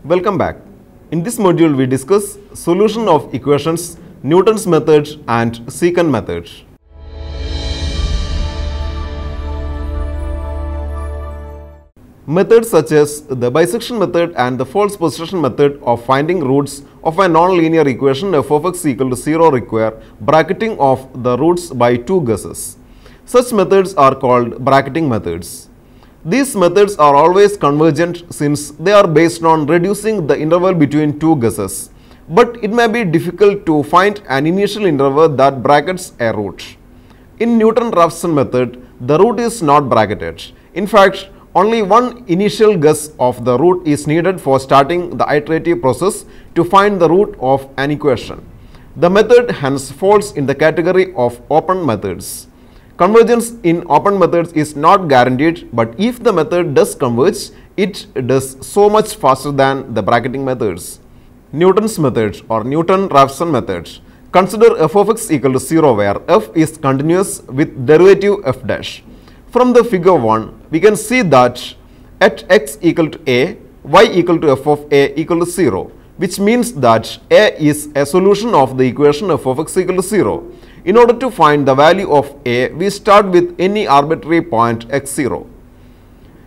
Welcome back. In this module, we discuss solution of equations, Newton's method and secant method. Methods such as the bisection method and the false position method of finding roots of a non-linear equation f of x equal to 0 require bracketing of the roots by two guesses. Such methods are called bracketing methods. These methods are always convergent since they are based on reducing the interval between two guesses, but it may be difficult to find an initial interval that brackets a root. In Newton-Raphson method, the root is not bracketed. In fact, only one initial guess of the root is needed for starting the iterative process to find the root of an equation. The method hence falls in the category of open methods. Convergence in open methods is not guaranteed, but if the method does converge, it does so much faster than the bracketing methods. Newton's method or Newton-Raphson method. Consider f of x equal to 0 where f is continuous with derivative f dash. From the figure 1, we can see that at x equal to a, y equal to f of a equal to 0, which means that a is a solution of the equation f of x equal to 0. In order to find the value of a, we start with any arbitrary point x0.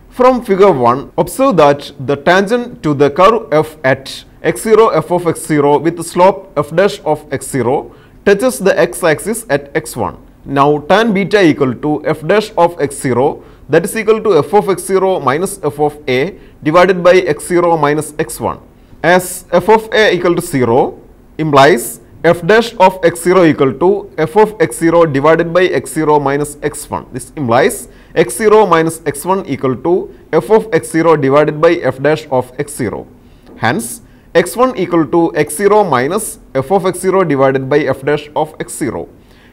From figure 1, observe that the tangent to the curve f at x0 f of x0 with the slope f dash of x0 touches the x-axis at x1. Now tan beta equal to f dash of x0, that is equal to f of x0 minus f of a divided by x0 minus x1. As f of a equal to 0 implies f dash of x0 equal to f of x0 divided by x0 minus x1. This implies x0 minus x1 equal to f of x0 divided by f dash of x0. Hence, x1 equal to x0 minus f of x0 divided by f dash of x0.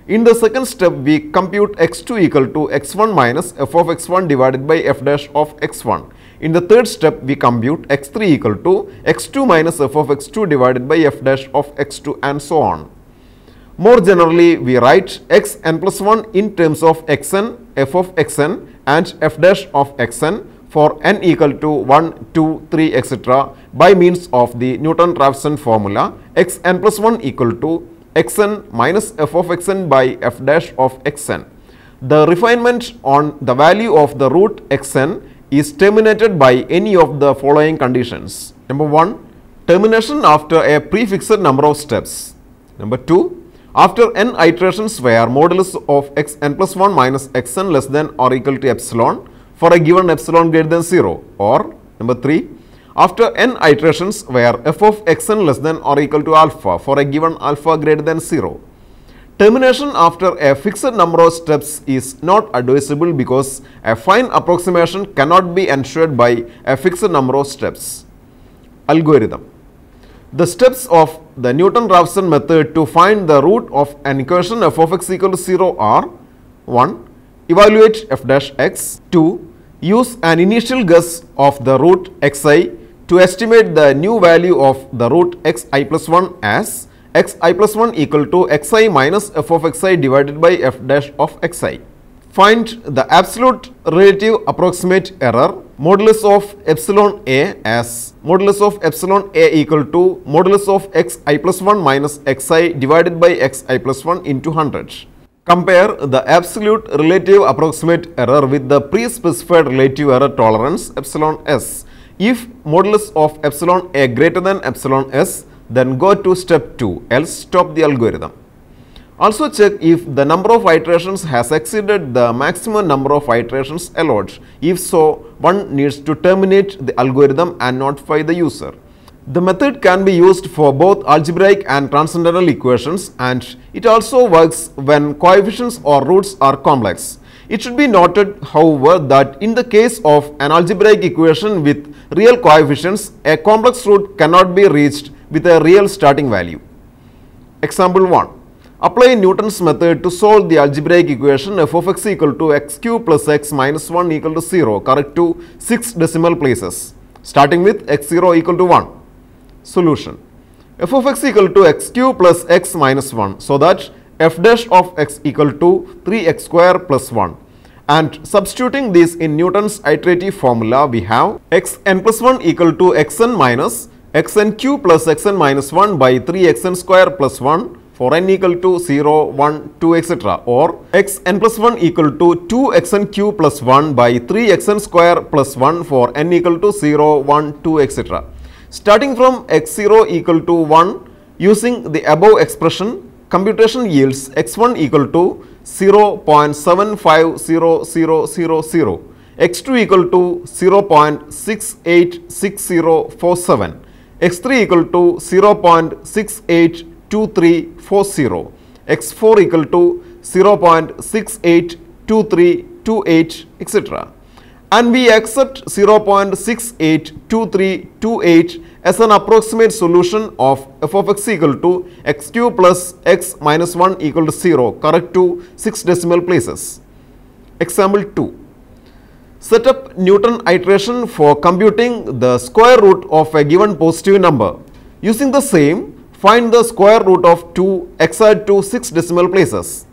In the second step, we compute x2 equal to x1 minus f of x1 divided by f dash of x1. In the third step, we compute x3 equal to x2 minus f of x2 divided by f dash of x2 and so on. More generally, we write xn plus 1 in terms of xn, f of xn and f dash of xn for n equal to 1, 2, 3, etc. by means of the Newton-Raphson formula xn plus 1 equal to xn minus f of xn by f dash of xn. The refinement on the value of the root xn is terminated by any of the following conditions. Number 1, termination after a prefixed number of steps. Number 2, after n iterations where modulus of xn plus 1 minus xn less than or equal to epsilon for a given epsilon greater than 0, or number 3, after n iterations where f of xn less than or equal to alpha for a given alpha greater than 0. Termination after a fixed number of steps is not advisable because a fine approximation cannot be ensured by a fixed number of steps. Algorithm. The steps of the Newton-Raphson method to find the root of an equation f of x equal to 0 are: 1. Evaluate f dash x. 2. Use an initial guess of the root xi to estimate the new value of the root xi plus 1 as xi plus 1 equal to xi minus f of xi divided by f dash of xi. Find the absolute relative approximate error modulus of epsilon a as modulus of epsilon a equal to modulus of xi plus 1 minus xi divided by xi plus 1 into 100. Compare the absolute relative approximate error with the pre-specified relative error tolerance epsilon s. If modulus of epsilon a greater than epsilon s, then go to step 2, else stop the algorithm. Also check if the number of iterations has exceeded the maximum number of iterations allowed. If so, one needs to terminate the algorithm and notify the user. The method can be used for both algebraic and transcendental equations, and it also works when coefficients or roots are complex. It should be noted, however, that in the case of an algebraic equation with real coefficients, a complex root cannot be reached with a real starting value. Example 1. Apply Newton's method to solve the algebraic equation f of x equal to x cube plus x minus 1 equal to 0 correct to 6 decimal places, starting with x0 equal to 1. Solution. F of x equal to x cube plus x minus 1, so that f dash of x equal to 3x square plus 1. And substituting this in Newton's iterative formula, we have xn plus 1 equal to xn minus xn cube plus xn minus 1 by 3xn square plus 1 for n equal to 0, 1, 2, etc. Or xn plus 1 equal to 2xn cube plus 1 by 3xn square plus 1 for n equal to 0, 1, 2, etc. Starting from x0 equal to 1, using the above expression, computation yields x1 equal to 0.750000, x2 equal to 0.686047, x3 equal to 0.682340, x4 equal to 0.682328, etc. And we accept 0.682328 as an approximate solution of f of x equal to x cube plus x minus 1 equal to 0, correct to 6 decimal places. Example 2. Set up Newton iteration for computing the square root of a given positive number. Using the same, find the square root of 2 exact to 6 decimal places.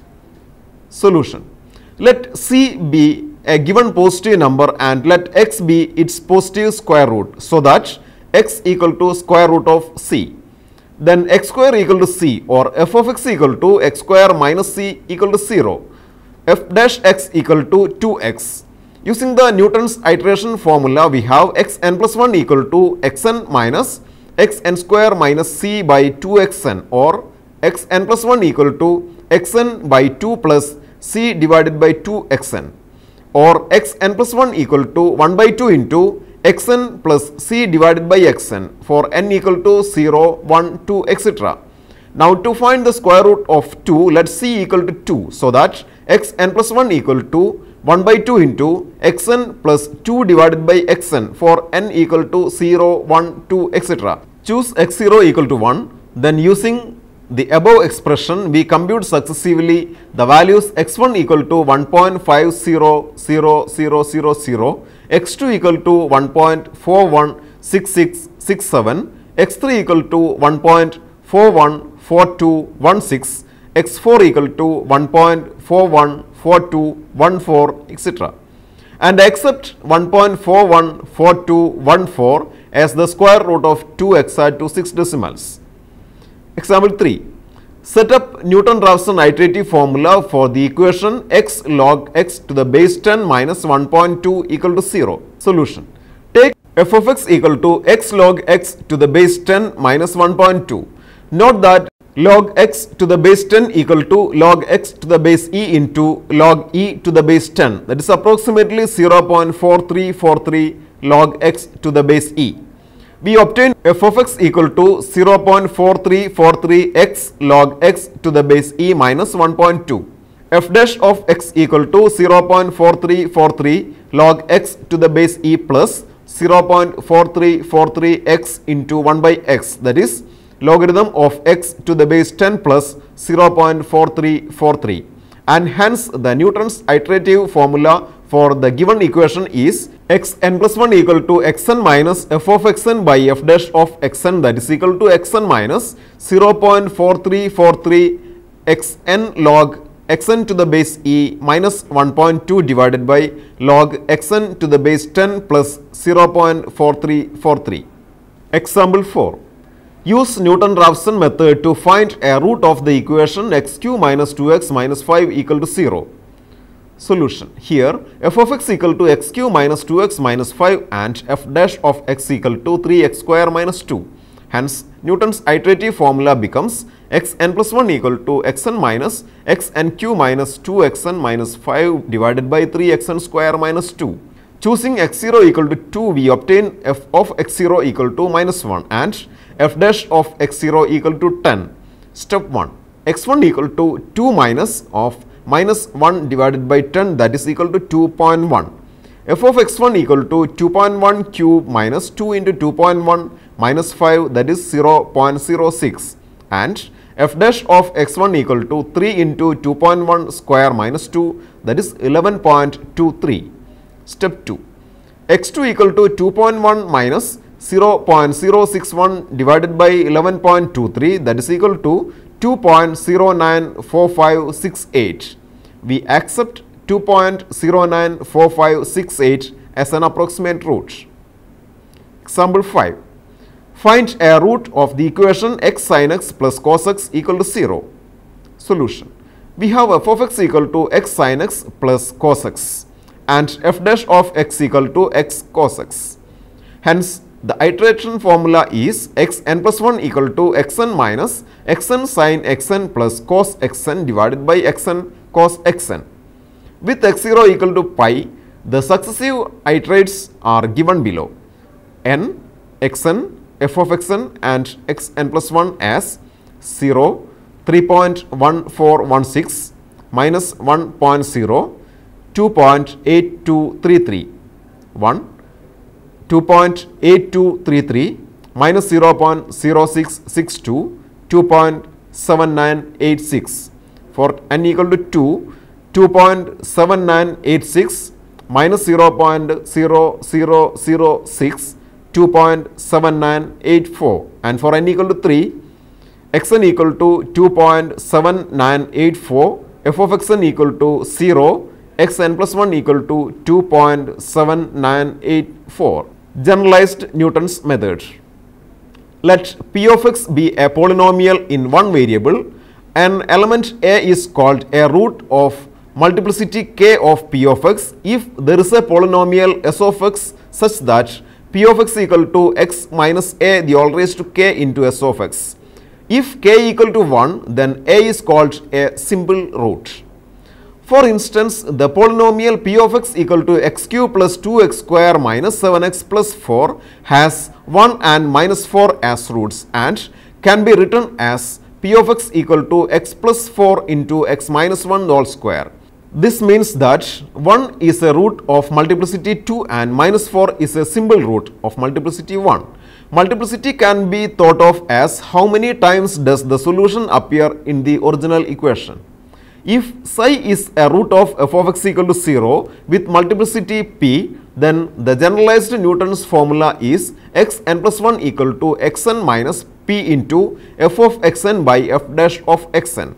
Solution. Let c be a given positive number and let x be its positive square root, so that x equal to square root of c. Then x square equal to c, or f of x equal to x square minus c equal to 0. F dash x equal to 2x. Using the Newton's iteration formula, we have xn plus 1 equal to xn minus xn square minus c by 2xn, or xn plus 1 equal to xn by 2 plus c divided by 2xn, or xn plus 1 equal to 1 by 2 into xn plus c divided by xn for n equal to 0, 1, 2, etc. Now to find the square root of 2, let c equal to 2, so that xn plus 1 equal to 1 by 2 into xn plus 2 divided by xn for n equal to 0, 1, 2, etc. Choose x0 equal to 1, then using the above expression, we compute successively the values x1 equal to 1.500000, x2 equal to 1.416667, x3 equal to 1.414216, x4 equal to 1.414214, etc. and accept 1.414214 as the square root of 2 exact to 6 decimals. Example 3. Set up Newton-Raphson iterative formula for the equation x log x to the base 10 minus 1.2 equal to 0. Solution. Take f of x equal to x log x to the base 10 minus 1.2. Note that log x to the base 10 equal to log x to the base e into log e to the base 10, that is approximately 0.4343 log x to the base e. We obtain f of x equal to 0.4343 x log x to the base e minus 1.2. F dash of x equal to 0.4343 log x to the base e plus 0.4343 x into 1 by x, that is logarithm of x to the base 10 plus 0.4343, and hence the Newton's iterative formula for the given equation is xn plus 1 equal to xn minus f of xn by f dash of xn, that is equal to xn minus 0.4343 xn log xn to the base e minus 1.2 divided by log xn to the base 10 plus 0.4343. Example 4. Use Newton-Raphson method to find a root of the equation x cube minus 2x minus 5 equal to 0. Solution. Here f of x equal to x cube minus 2x minus 5 and f dash of x equal to 3x square minus 2. Hence Newton's iterative formula becomes xn plus 1 equal to xn minus xn cube minus 2xn minus 5 divided by 3xn square minus 2. Choosing x0 equal to 2, we obtain f of x0 equal to minus 1 and f dash of x0 equal to 10. Step 1. x1 equal to 2 minus of minus 1 divided by 10, that is equal to 2.1. f of x1 equal to 2.1 cube minus 2 into 2.1 minus 5, that is 0.06, and f dash of x1 equal to 3 into 2.1 square minus 2, that is 11.23. Step 2. x2 equal to 2.1 minus 0.061 divided by 11.23, that is equal to 2.094568. We accept 2.094568 as an approximate root. Example 5. Find a root of the equation x sin x plus cos x equal to 0. Solution. We have f of x equal to x sin x plus cos x and f dash of x equal to x cos x. Hence, the iteration formula is xn plus 1 equal to xn minus xn sin xn plus cos xn divided by xn cos xn. With x0 equal to pi, the successive iterates are given below. N, xn, f of xn and xn plus 1 as 0, 3.1416 minus 1.0, 2.8233, 1, 2.8233 minus 0.0662, 2.7986. For n equal to 2, 2.7986 minus 0.0006, 2.7984. And for n equal to 3, xn equal to 2.7984, f of xn equal to 0, xn plus 1 equal to 2.7984. Generalized Newton's method. Let p of x be a polynomial in one variable. An element a is called a root of multiplicity k of p of x if there is a polynomial s of x such that p of x equal to x minus a the whole raised to k into s of x. If k equal to 1, then a is called a simple root. For instance, the polynomial p of x equal to x cube plus 2x square minus 7x plus 4 has 1 and minus 4 as roots and can be written as p of x equal to x plus 4 into x minus 1 whole square. This means that 1 is a root of multiplicity 2 and minus 4 is a simple root of multiplicity 1. Multiplicity can be thought of as how many times does the solution appear in the original equation. If psi is a root of f of x equal to 0 with multiplicity p, then the generalized Newton's formula is xn plus 1 equal to xn minus p into f of xn by f dash of xn.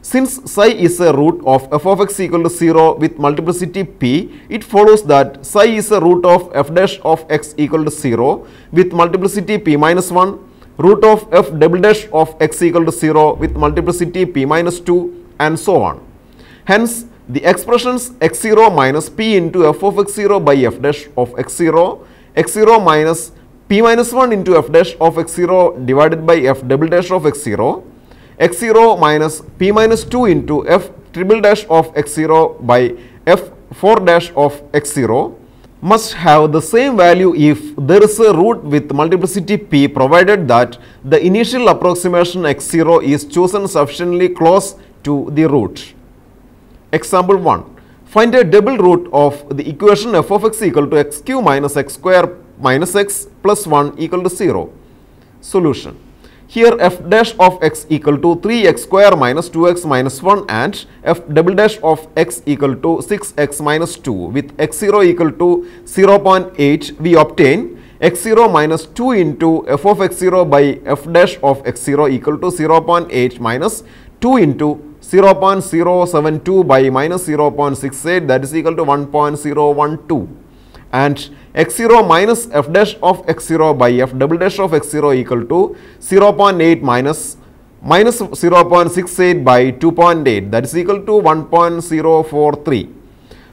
Since psi is a root of f of x equal to 0 with multiplicity p, it follows that psi is a root of f dash of x equal to 0 with multiplicity p minus 1, root of f double dash of x equal to 0 with multiplicity p minus 2, and so on. Hence, the expressions x0 minus p into f of x0 by f dash of x0, x0 minus p minus 1 into f dash of x0 divided by f double dash of x0, x0 minus p minus 2 into f triple dash of x0 by f 4 dash of x0 must have the same value if there is a root with multiplicity p, provided that the initial approximation x0 is chosen sufficiently close to the root. Example 1. Find a double root of the equation f of x equal to x cube minus x square minus x plus 1 equal to 0. Solution. Here f dash of x equal to 3x square minus 2x minus 1 and f double dash of x equal to 6x minus 2 with x0 equal to 0.8, we obtain x0 minus 2 into f of x0 by f dash of x0 equal to 0.8 minus 2 into 0.072 by minus 0.68, that is equal to 1.012, and x0 minus f dash of x0 by f double dash of x0 equal to 0.8 minus 0.68 by 2.8, that is equal to 1.043.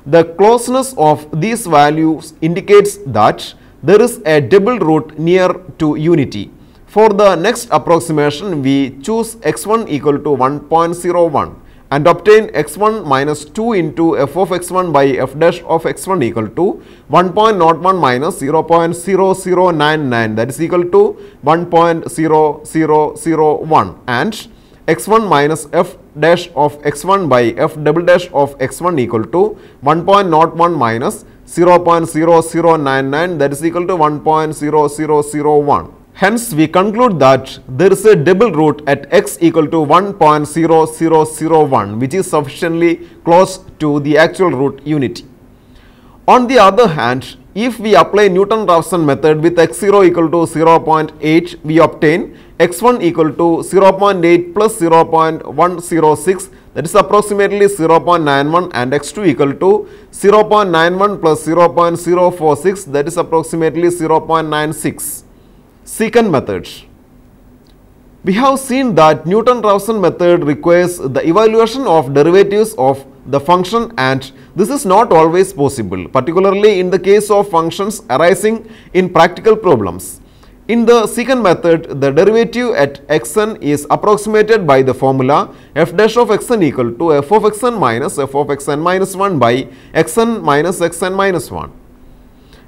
The closeness of these values indicates that there is a double root near to unity. For the next approximation, we choose x1 equal to 1.01 and obtain x1 minus 2 into f of x1 by f dash of x1 equal to 1.01 minus 0.0099, that is equal to 1.0001, and x1 minus f dash of x1 by f double dash of x1 equal to 1.01 minus 0.0099, that is equal to 1.0001. Hence, we conclude that there is a double root at x equal to 1.0001, which is sufficiently close to the actual root unity. On the other hand, if we apply Newton-Raphson method with x0 equal to 0.8, we obtain x1 equal to 0.8 plus 0.106, that is approximately 0.91, and x2 equal to 0.91 plus 0.046, that is approximately 0.96. Secant method. We have seen that Newton-Raphson method requires the evaluation of derivatives of the function, and this is not always possible, particularly in the case of functions arising in practical problems. In the secant method, the derivative at xn is approximated by the formula f dash of xn equal to f of xn minus f of xn minus 1 by xn minus xn minus 1,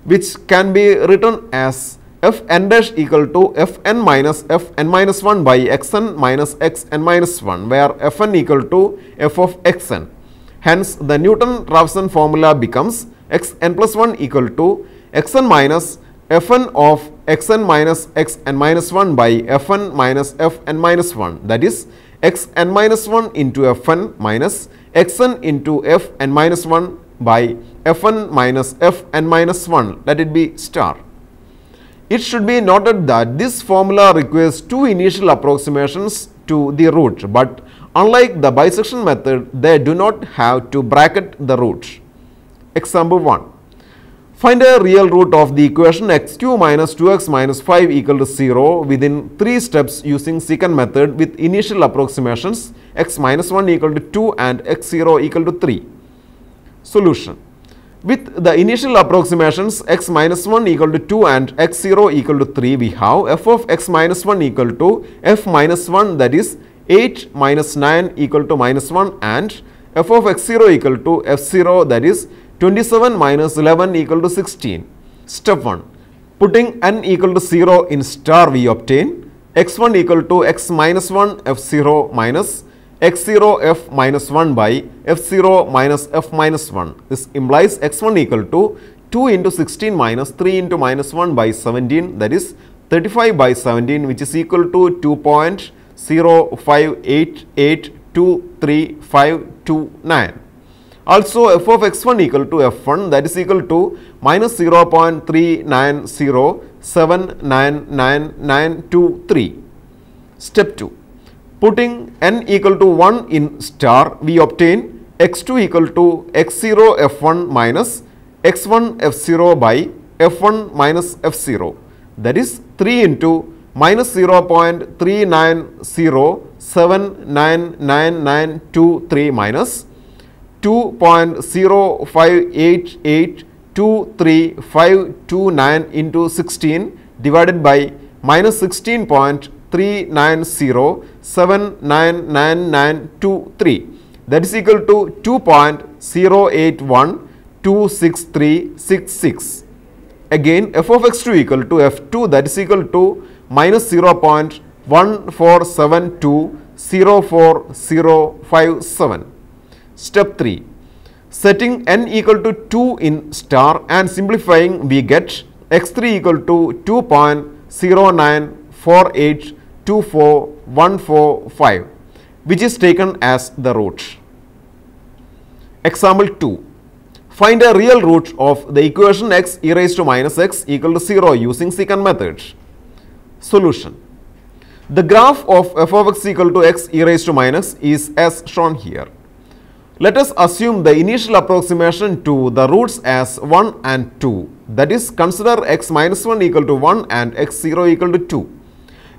which can be written as fn dash equal to fn minus fn minus 1 by xn minus xn minus 1, where fn equal to f of xn. Hence, the Newton-Raphson formula becomes xn plus 1 equal to xn minus fn of xn minus xn minus 1 by fn minus fn minus 1, that is xn minus 1 into fn minus xn into fn minus 1 by fn minus fn minus 1, let it be star. It should be noted that this formula requires two initial approximations to the root, but unlike the bisection method, they do not have to bracket the root. Example 1. Find a real root of the equation x3 minus 2x minus 5 equal to 0 within 3 steps using secant method with initial approximations x minus 1 equal to 2 and x0 equal to 3. Solution. With the initial approximations x minus 1 equal to 2 and x0 equal to 3, we have f of x minus 1 equal to f minus 1, that is 8 minus 9 equal to minus 1, and f of x0 equal to f0, that is 27 minus 11 equal to 16. Step 1. Putting n equal to 0 in star, we obtain x1 equal to x minus 1 f0 minus x0 f minus 1 by f0 minus f minus 1. This implies x1 equal to 2 into 16 minus 3 into minus 1 by 17, that is 35 by 17, which is equal to 2.058823529. Also, f of x1 equal to f1, that is equal to minus 0.3907999923. Step 2. Putting n equal to 1 in star, we obtain x2 equal to x0 f1 minus x1 f0 by f1 minus f0, that is 3 into minus 0.3907999923 minus 2.058823529 into 16 divided by minus 16.3907999923, that is equal to 2.08126366. Again, f of x2 equal to f2, that is equal to minus 0.1472040057. Step 3. Setting n equal to 2 in star and simplifying, we get x3 equal to 2.0948241445, which is taken as the root. Example 2. Find a real root of the equation x e raised to minus x equal to 0 using secant method. Solution. The graph of f of x equal to x e raised to minus is as shown here. Let us assume the initial approximation to the roots as 1 and 2, that is, consider x minus 1 equal to 1 and x0 equal to 2.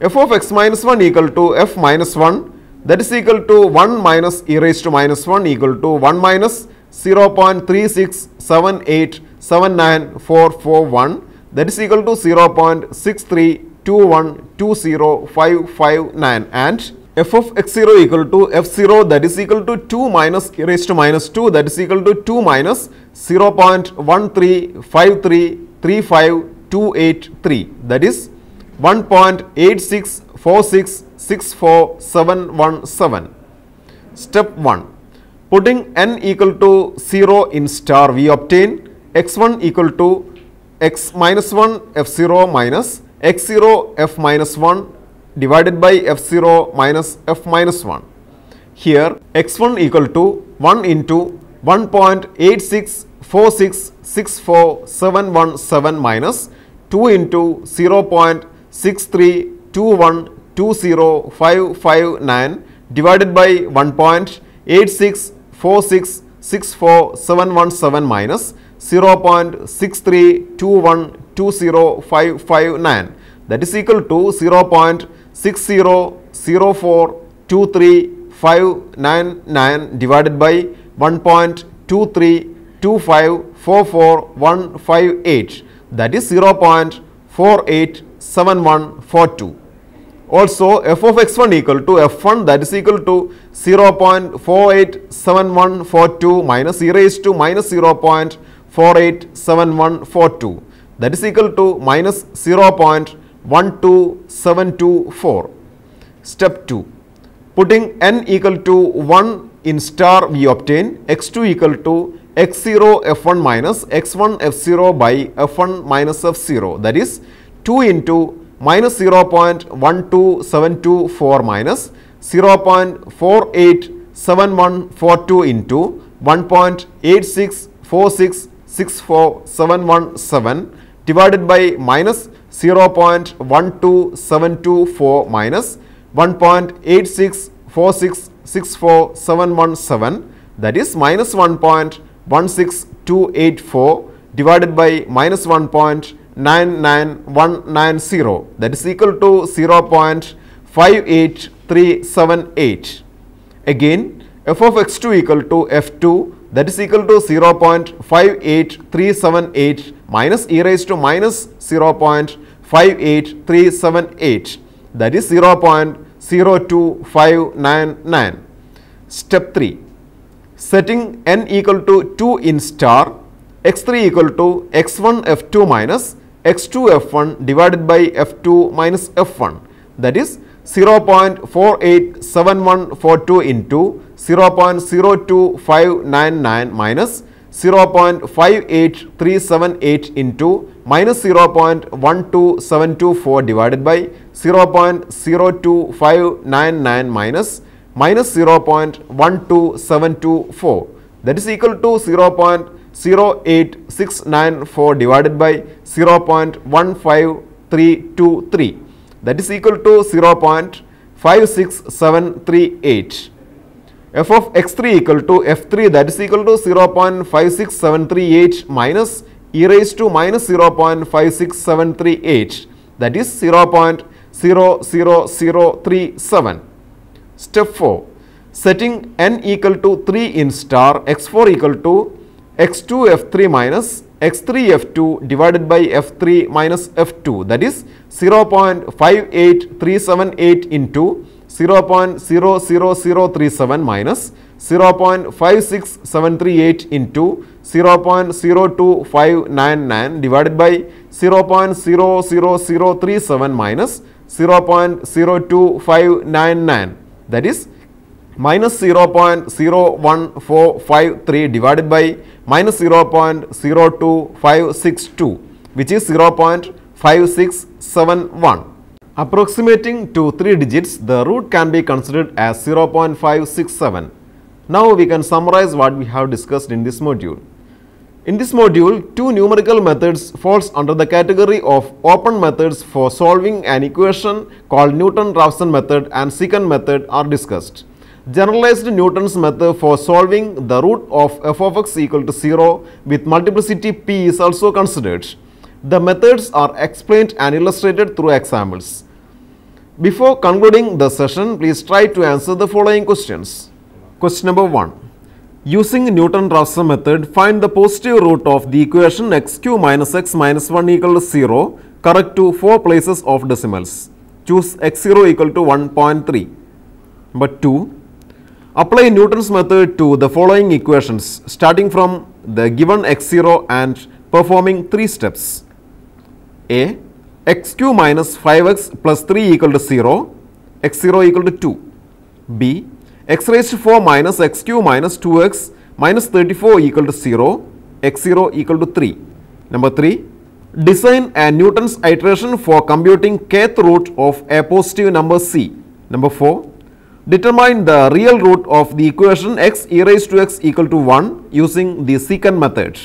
f of x minus 1 equal to f minus 1, that is equal to 1 minus e raised to minus 1 equal to 1 minus 0.367879441, that is equal to 0.632120559, and f of x0 equal to f0, that is equal to 2 minus e raised to minus 2, that is equal to 2 minus 0.135335283, that is 1.864664717. Step 1. Putting n equal to 0 in star, we obtain x1 equal to x minus 1 f0 minus x0 f minus 1 divided by f0 minus f minus 1. Here x1 equal to 1 into 1.864664717 minus 2 into 0.632120559 divided by 1.864664717 minus 0.632120559. that is equal to 0.6004235999 divided by 1.2325445158, that is 0.487142. Also f of x1 equal to f1, that is equal to 0.487142 minus e raised to minus 0.487142, that is equal to minus 0.12724. Step 2. Putting n equal to 1 in star, we obtain x2 equal to x0 f1 minus x1 f0 by f1 minus f0, that is 2 into minus 0.12724 minus 0.487142 into 1.864664717 divided by minus 0.12724 minus 1.864664717, that is minus 1.16284 divided by minus 1.99190, that is equal to 0.58378. Again, f of x2 equal to f2, that is equal to 0.58378 minus e raised to minus 0.58378, that is 0.02599. Step 3. Setting n equal to 2 in star, x3 equal to x1 f2 minus x2 f1 divided by f2 minus f1, that is 0.487142 into 0.02599 minus 0.58378 into minus 0.12724 divided by 0.02599 minus 0.12724, that is equal to 0.08694 divided by 0.15323, that is equal to 0.56738. f of x3 equal to f3, that is equal to 0.56738 minus e raised to minus 0.56738, that is 0.00037. Step 4. Setting n equal to 3 in star, x4 equal to x2 f3 minus x3 f2 divided by f3 minus f2, that is 0.58378 into 0.00037 minus 0.56738 into 0.02599 divided by 0.00037 minus 0.02599, that is minus 0.01453 divided by minus 0.02562, which is 0.5671. Approximating to 3 digits, the root can be considered as 0.567. Now we can summarize what we have discussed in this module. In this module, two numerical methods falls under the category of open methods for solving an equation called Newton-Raphson method and secant method are discussed. Generalized Newton's method for solving the root of f of x equal to 0 with multiplicity p is also considered. The methods are explained and illustrated through examples. Before concluding the session, please try to answer the following questions. Question number 1. Using Newton-Raphson method, find the positive root of the equation x cube minus x minus 1 equal to 0 correct to 4 places of decimals. Choose x0 equal to 1.3. Number 2. Apply Newton's method to the following equations starting from the given x0 and performing 3 steps. A. X cube minus 5x plus 3 equal to 0, x0 equal to 2. B. X raised to 4 minus x cube minus 2x minus 34 equal to 0, x0 equal to 3. Number 3. Design a Newton's iteration for computing kth root of a positive number c. Number 4. Determine the real root of the equation x e raised to x equal to 1 using the secant method.